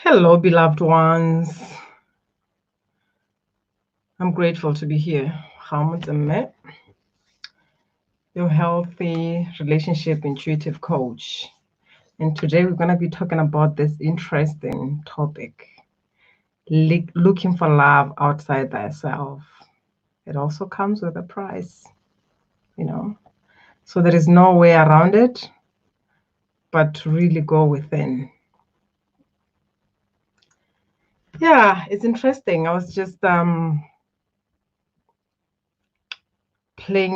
Hello, beloved ones. I'm grateful to be here. Hamudame, your healthy relationship intuitive coach. And today we're going to be talking about this interesting topic, looking for love outside thyself. It also comes with a price, you know. So there is no way around it, but to really go within. Yeah, it's interesting. I was just playing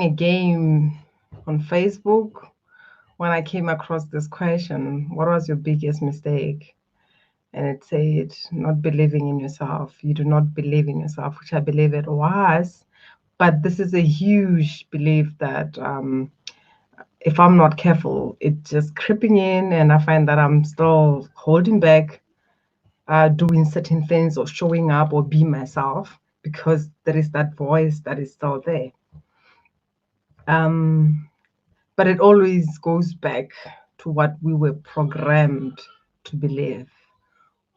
a game on Facebook when I came across this question, what was your biggest mistake? And it said, not believing in yourself. You do not believe in yourself, which I believe it was. But this is a huge belief that if I'm not careful, it's just creeping in, and I find that I'm still holding back doing certain things or showing up or be myself because there is that voice that is still there. But it always goes back to what we were programmed to believe,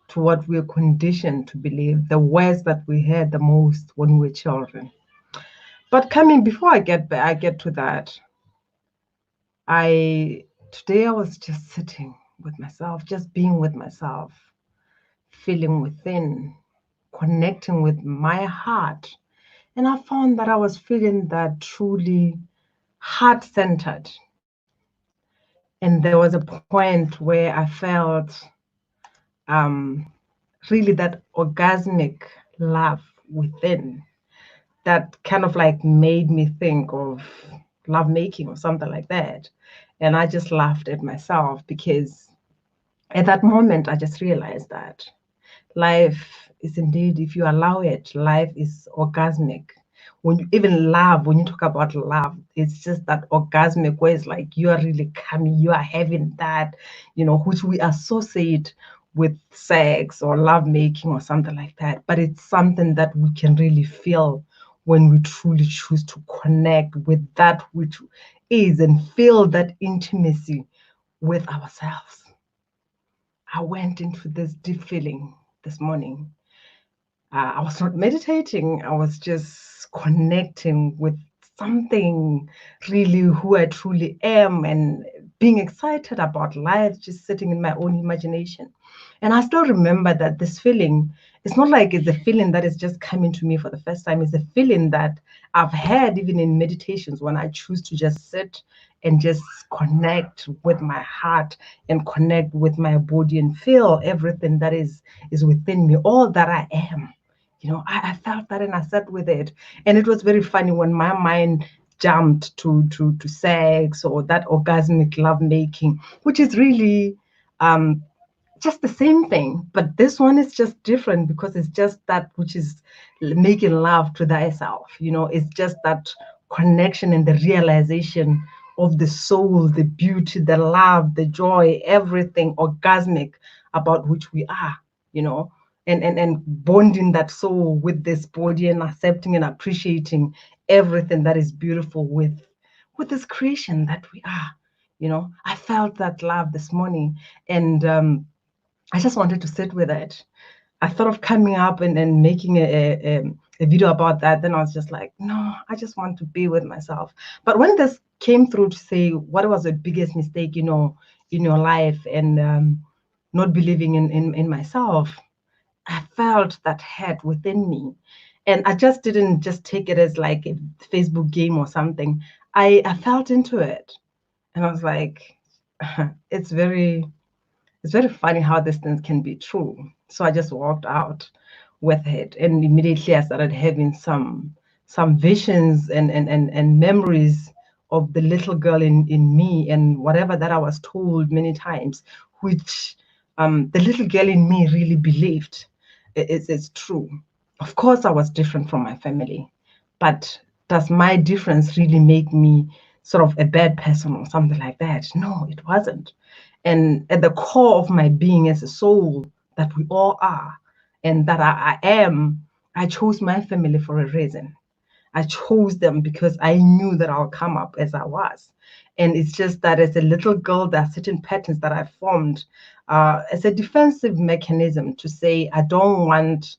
to what we were conditioned to believe, the words that we heard the most when we were children. But before I get to that, today I was just sitting with myself, just being with myself, feeling within, connecting with my heart. And I found that I was feeling that truly heart-centered. And there was a point where I felt really that orgasmic love within that kind of like made me think of love making or something like that. And I just laughed at myself because at that moment I just realized that life is indeed, if you allow it, life is orgasmic. When you talk about love, it's just that orgasmic where it's like you are really coming, you are having that, which we associate with sex or love making or something like that. But it's something that we can really feel when we truly choose to connect with that which is and feel that intimacy with ourselves. I went into this deep feeling this morning. I was not meditating, I was just connecting with something really who I truly am and being excited about life, just sitting in my own imagination. And I still remember that this feeling, it's not like it's a feeling that is just coming to me for the first time. It's a feeling that I've had even in meditations when I choose to just sit and just connect with my heart and connect with my body and feel everything that is within me, all that I am. I felt that and I sat with it. And it was very funny when my mind jumped to sex or that orgasmic love making, which is really just the same thing. But this one is just different because it's just that which is making love to thyself. It's just that connection and the realization of the soul, the beauty, the love, the joy, everything orgasmic about which we are, and bonding that soul with this body and accepting and appreciating everything that is beautiful with this creation that we are. I felt that love this morning, and I just wanted to sit with it. I thought of coming up and making a video about that. Then I was just like, no, I just want to be with myself. But when this came through to say what was the biggest mistake, in your life, and not believing in myself, I felt that hurt within me. And I just didn't just take it as like a Facebook game or something. I felt into it. And I was like, it's very funny how these things can be true. So I just walked out with it. And immediately I started having some visions and memories of the little girl in me and whatever that I was told many times, which the little girl in me really believed it's true. Of course, I was different from my family, but does my difference really make me sort of a bad person or something like that? No, it wasn't. And at the core of my being as a soul that we all are and that I am, I chose my family for a reason. I chose them because I knew that I'll come up as I was. And it's just that as a little girl, there are certain patterns that I formed as a defensive mechanism to say, I don't want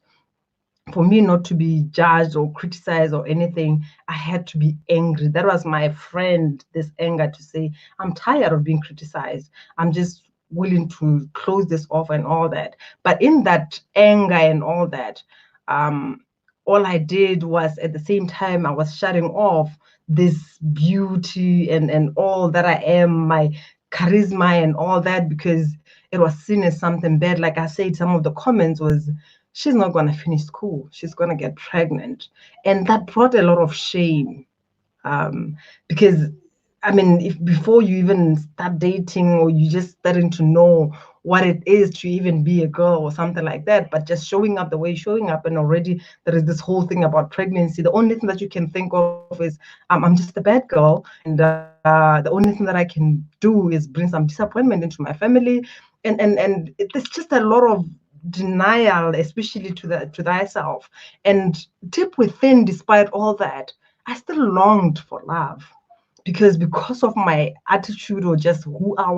for me not to be judged or criticized or anything. I had to be angry. That was my friend, this anger to say, I'm tired of being criticized. I'm just willing to close this off and all that. But in that anger and all that, all I did was at the same time, I was shutting off this beauty and all that I am, my charisma and all that, because it was seen as something bad. Like I said, some of the comments was, she's not going to finish school. She's going to get pregnant. And that brought a lot of shame because, I mean, if before you even start dating or you just starting to know what it is to even be a girl or something like that, but just showing up the way you're showing up, and already there is this whole thing about pregnancy. The only thing that you can think of is, I'm just a bad girl, and the only thing that I can do is bring some disappointment into my family, and there's just a lot of denial, especially to thyself. And deep within, despite all that, I still longed for love, because of my attitude or just who I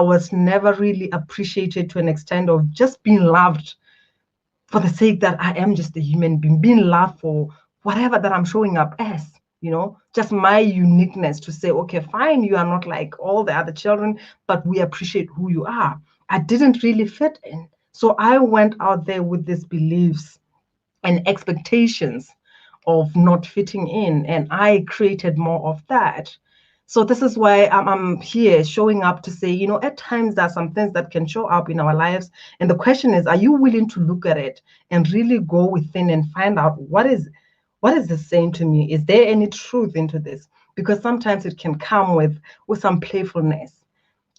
was never really appreciated to an extent of just being loved for the sake that I am just a human being loved for whatever that I'm showing up as, just my uniqueness to say, okay, fine, you are not like all the other children, but we appreciate who you are. I didn't really fit in. So I went out there with these beliefs and expectations of not fitting in, and I created more of that. So this is why I'm here showing up to say, at times there are some things that can show up in our lives, and the question is, are you willing to look at it and really go within and find out what is this saying to me? Is there any truth into this? Because sometimes it can come with some playfulness,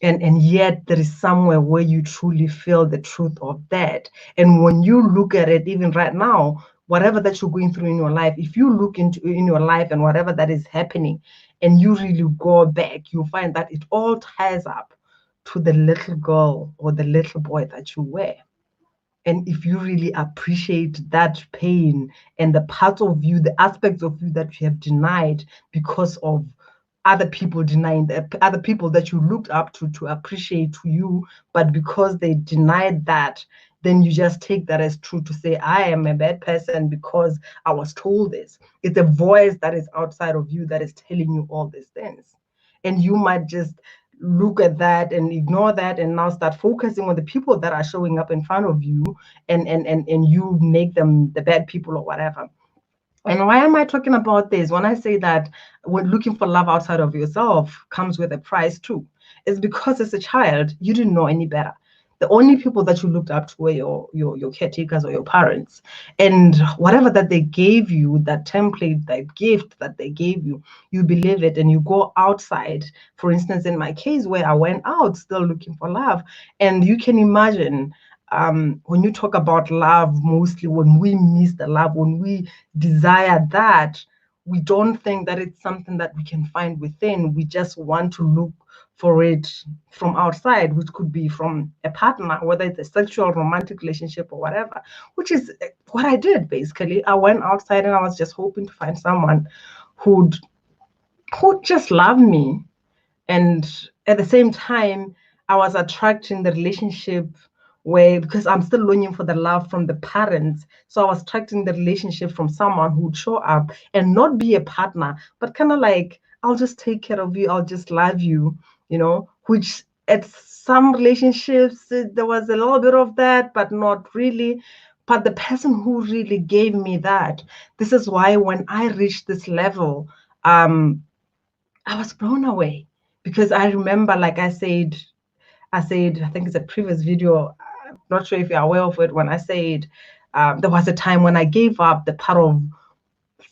and yet there is somewhere where you truly feel the truth of that. And when you look at it, even right now, whatever that you're going through in your life, if you look into in your life and whatever that is happening, and you really go back, you'll find that it all ties up to the little girl or the little boy that you were. And if you really appreciate that pain and the parts of you, the aspects of you that you have denied because of other people denying, the other people that you looked up to appreciate to you, but because they denied that, then you just take that as true to say, I am a bad person because I was told this. It's a voice that is outside of you that is telling you all these things. And you might just look at that and ignore that and now start focusing on the people that are showing up in front of you, and you make them the bad people or whatever. And why am I talking about this? When I say that when looking for love outside of yourself comes with a price too, it's because as a child, you didn't know any better. The only people that you looked up to were your caretakers or your parents. And whatever that they gave you, that template, that gift that they gave you believe it and you go outside. For instance, in my case, where I went out still looking for love, and you can imagine when you talk about love, mostly when we miss the love, when we desire that, we don't think that it's something that we can find within. We just want to look for it from outside, which could be from a partner, whether it's a sexual, romantic relationship or whatever, which is what I did basically. I went outside and I was just hoping to find someone who'd just love me. And at the same time, I was attracting the relationship where, because I'm still longing for the love from the parents, so I was attracting the relationship from someone who would show up and not be a partner, but kind of like, I'll just take care of you, I'll just love you, which at some relationships, there was a little bit of that, but not really. But the person who really gave me that, this is why when I reached this level, I was blown away, because I remember, like I said, I think it's a previous video. I'm not sure if you're aware of it. When I said there was a time when I gave up the part of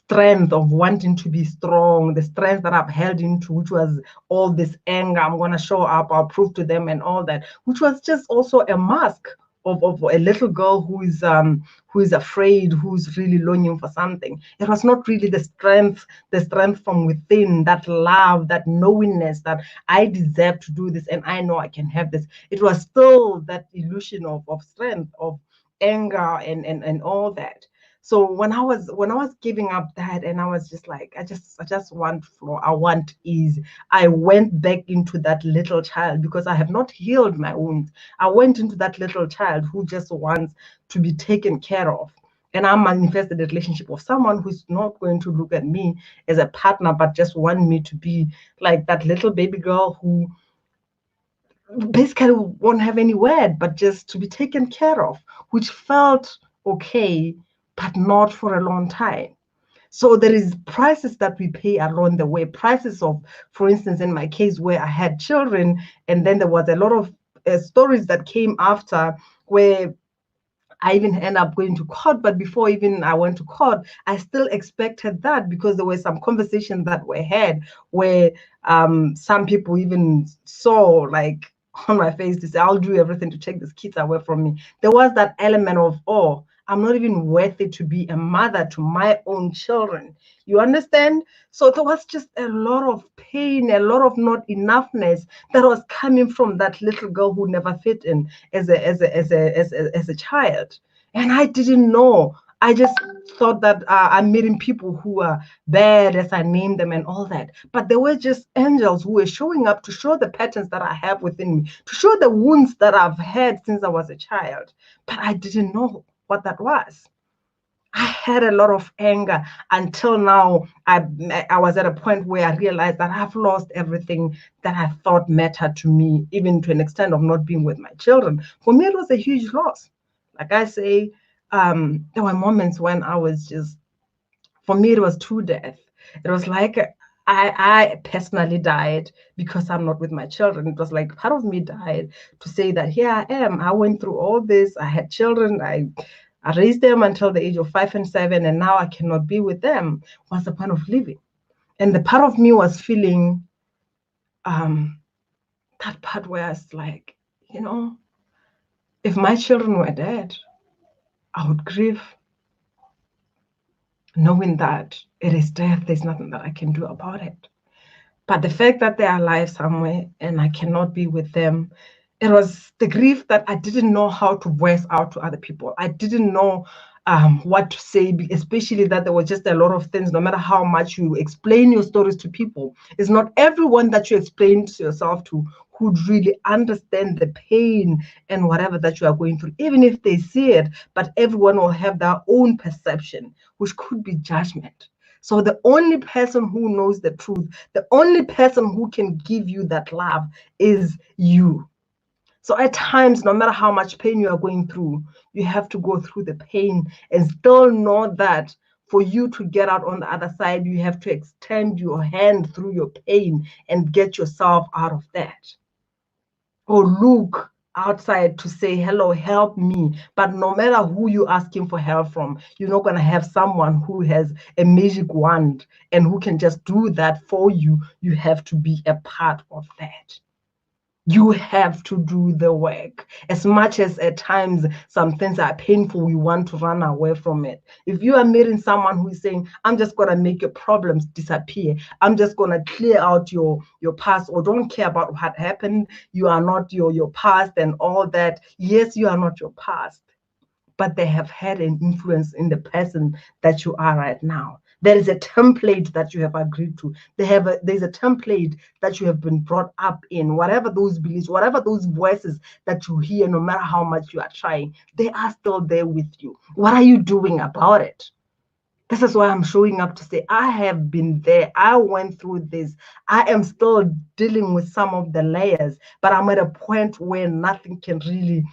strength of wanting to be strong, the strength that I've held into, which was all this anger. I'm going to show up, I'll prove to them and all that, which was just also a mask of a little girl who is afraid, who's really longing for something. It was not really the strength from within, that love, that knowingness that I deserve to do this and I know I can have this. It was still that illusion of strength, of anger and all that. So when I was giving up that, and I was just like, I just want flow, I want ease. I went back into that little child because I have not healed my wounds. I went into that little child who just wants to be taken care of. And I manifested a relationship of someone who's not going to look at me as a partner, but just want me to be like that little baby girl who basically won't have any word, but just to be taken care of, which felt okay, but not for a long time. So there is prices that we pay along the way. Prices of, for instance, in my case where I had children, and then there was a lot of stories that came after where I even end up going to court. But before even I went to court, I still expected that because there were some conversations that were had where some people even saw like on my face to say, I'll do everything to take these kids away from me. There was that element of, oh, I'm not even worthy to be a mother to my own children. You understand? So there was just a lot of pain, a lot of not enoughness that was coming from that little girl who never fit in as a child. And I didn't know. I just thought that I'm meeting people who are bad, as I named them, and all that. But they were just angels who were showing up to show the patterns that I have within me, to show the wounds that I've had since I was a child. But I didn't know what that was. I had a lot of anger until now. I was at a point where I realized that I've lost everything that I thought mattered to me, even to an extent of not being with my children. For me, it was a huge loss. Like I say, there were moments when I was just, for me, it was true death. It was like I personally died because I'm not with my children. It was like part of me died to say that here I am. I went through all this. I had children. I raised them until the age of 5 and 7, and now I cannot be with them. What's the point of living? And the part of me was feeling that part where it's like, if my children were dead, I would grieve, knowing that it is death. There's nothing that I can do about it. But the fact that they are alive somewhere and I cannot be with them, it was the grief that I didn't know how to voice out to other people. I didn't know what to say, especially that there was just a lot of things. No matter how much you explain your stories to people, it's not everyone that you explain to yourself to who'd really understand the pain and whatever that you are going through, even if they see it. But everyone will have their own perception, which could be judgment. So the only person who knows the truth, the only person who can give you that love is you. So at times, no matter how much pain you are going through, you have to go through the pain and still know that for you to get out on the other side, you have to extend your hand through your pain and get yourself out of that. Or look outside to say, hello, help me. But no matter who you're asking for help from, you're not going to have someone who has a magic wand and who can just do that for you. You have to be a part of that. You have to do the work. As much as at times some things are painful, we want to run away from it. If you are meeting someone who is saying, I'm just going to make your problems disappear, I'm just going to clear out your past, or don't care about what happened, you are not your past and all that. Yes, you are not your past, but they have had an influence in the person that you are right now. There is a template that you have agreed to. There's a template that you have been brought up in. Whatever those beliefs, whatever those voices that you hear, no matter how much you are trying, they are still there with you. What are you doing about it? This is why I'm showing up to say, I have been there. I went through this. I am still dealing with some of the layers, but I'm at a point where nothing can really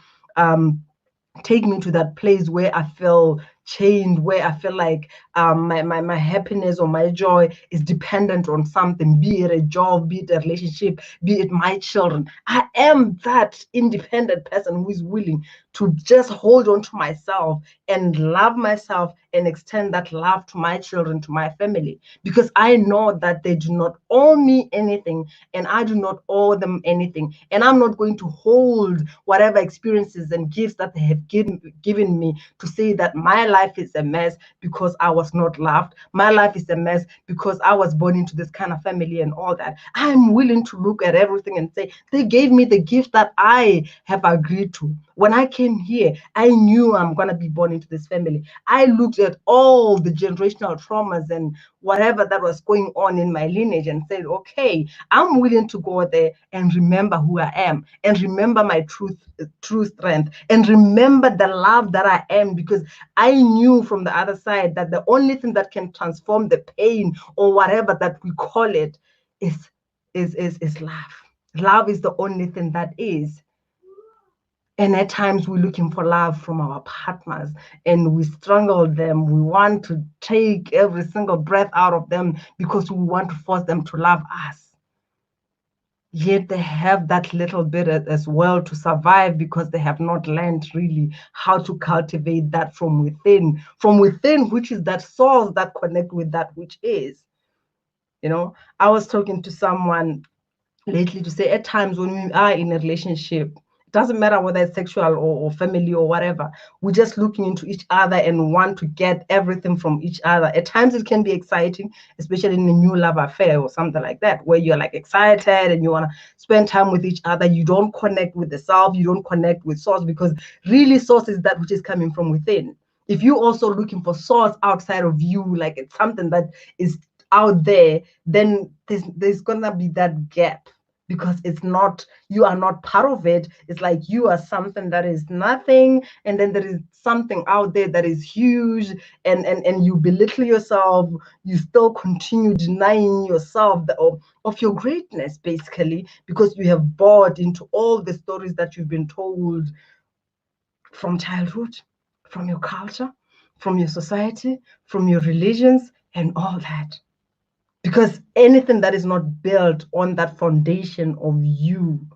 take me to that place where I feel chained, where I feel like my happiness or my joy is dependent on something, be it a job, be it a relationship, be it my children. I am that independent person who is willing to just hold on to myself and love myself and extend that love to my children, to my family, because I know that they do not owe me anything and I do not owe them anything. And I'm not going to hold whatever experiences and gifts that they have given me to say that my life is a mess because I was not loved. My life is a mess because I was born into this kind of family and all that. I'm willing to look at everything and say, they gave me the gift that I have agreed to. When I came here, I knew I'm going to be born into this family. I looked at all the generational traumas and whatever that was going on in my lineage and said, okay, I'm willing to go there and remember who I am and remember my true strength and remember the love that I am, because I knew from the other side that the only thing that can transform the pain or whatever that we call it is love. Love is the only thing that is. And at times we're looking for love from our partners and we strangle them. We want to take every single breath out of them because we want to force them to love us. Yet they have that little bit as well to survive because they have not learned really how to cultivate that from within, which is that source that connect with that which is. I was talking to someone lately to say at times when we are in a relationship, it doesn't matter whether it's sexual or family or whatever, we're just looking into each other and want to get everything from each other. At times it can be exciting, especially in a new love affair or something like that, where you're like excited and you want to spend time with each other. You don't connect with the self, you don't connect with source, because really source is that which is coming from within. If you're also looking for source outside of you, like it's something that is out there, then there's gonna be that gap, because it's not, you are not part of it. It's like you are something that is nothing, and then there is something out there that is huge, and you belittle yourself. You still continue denying yourself of your greatness, basically, because you have bought into all the stories that you've been told from childhood, from your culture, from your society, from your religions, and all that. Because anything that is not built on that foundation of you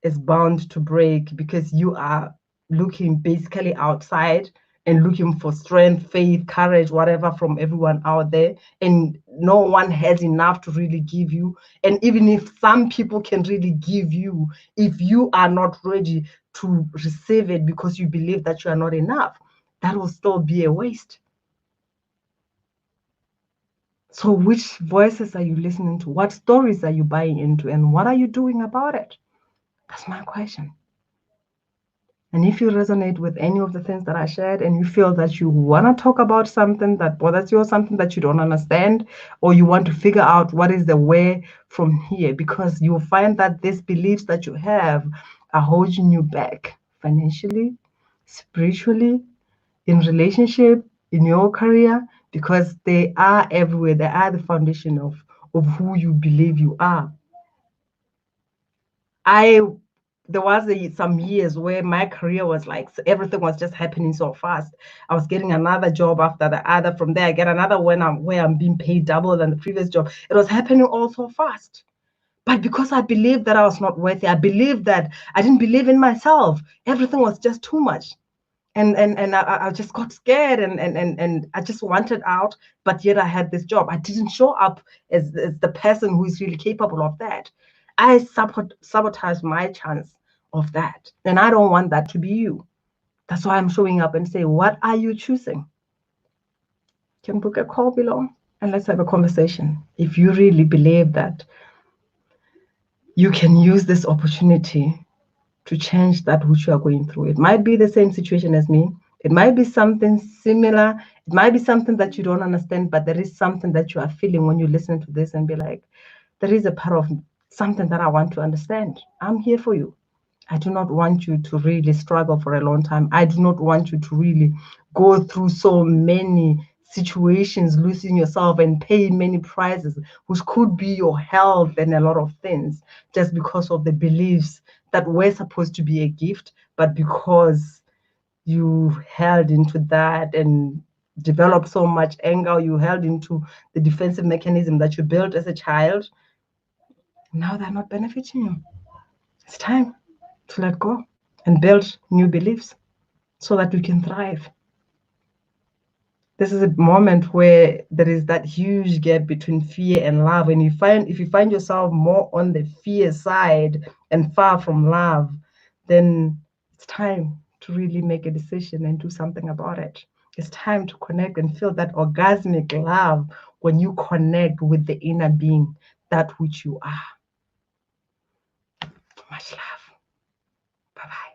is bound to break, because you are looking basically outside and looking for strength, faith, courage, whatever from everyone out there. And no one has enough to really give you. And even if some people can really give you, if you are not ready to receive it because you believe that you are not enough, that will still be a waste. So which voices are you listening to? What stories are you buying into? And what are you doing about it? That's my question. And if you resonate with any of the things that I shared and you feel that you want to talk about something that bothers you or something that you don't understand, or you want to figure out what is the way from here, because you'll find that these beliefs that you have are holding you back financially, spiritually, in relationship, in your career, because they are everywhere. They are the foundation of who you believe you are. There was some years where my career was like, everything was just happening so fast. I was getting another job after the other. From there, I get another one where I'm being paid double than the previous job. It was happening all so fast. But because I believed that I was not worthy, I believed that I didn't believe in myself. Everything was just too much. And I just got scared and I just wanted out, but yet I had this job. I didn't show up as the person who is really capable of that. I sabotaged my chance of that. And I don't want that to be you. That's why I'm showing up and say, what are you choosing? You can book a call below and let's have a conversation. If you really believe that you can use this opportunity to change that which you are going through. It might be the same situation as me. It might be something similar. It might be something that you don't understand, but there is something that you are feeling when you listen to this and be like, there is a part of something that I want to understand. I'm here for you. I do not want you to really struggle for a long time. I do not want you to really go through so many situations, losing yourself and paying many prices, which could be your health and a lot of things, just because of the beliefs that were supposed to be a gift, but because you held into that and developed so much anger, you held into the defensive mechanism that you built as a child, now they're not benefiting you. It's time to let go and build new beliefs so that we can thrive. This is a moment where there is that huge gap between fear and love. And if you find yourself more on the fear side and far from love, then it's time to really make a decision and do something about it. It's time to connect and feel that orgasmic love when you connect with the inner being, that which you are. Much love. Bye-bye.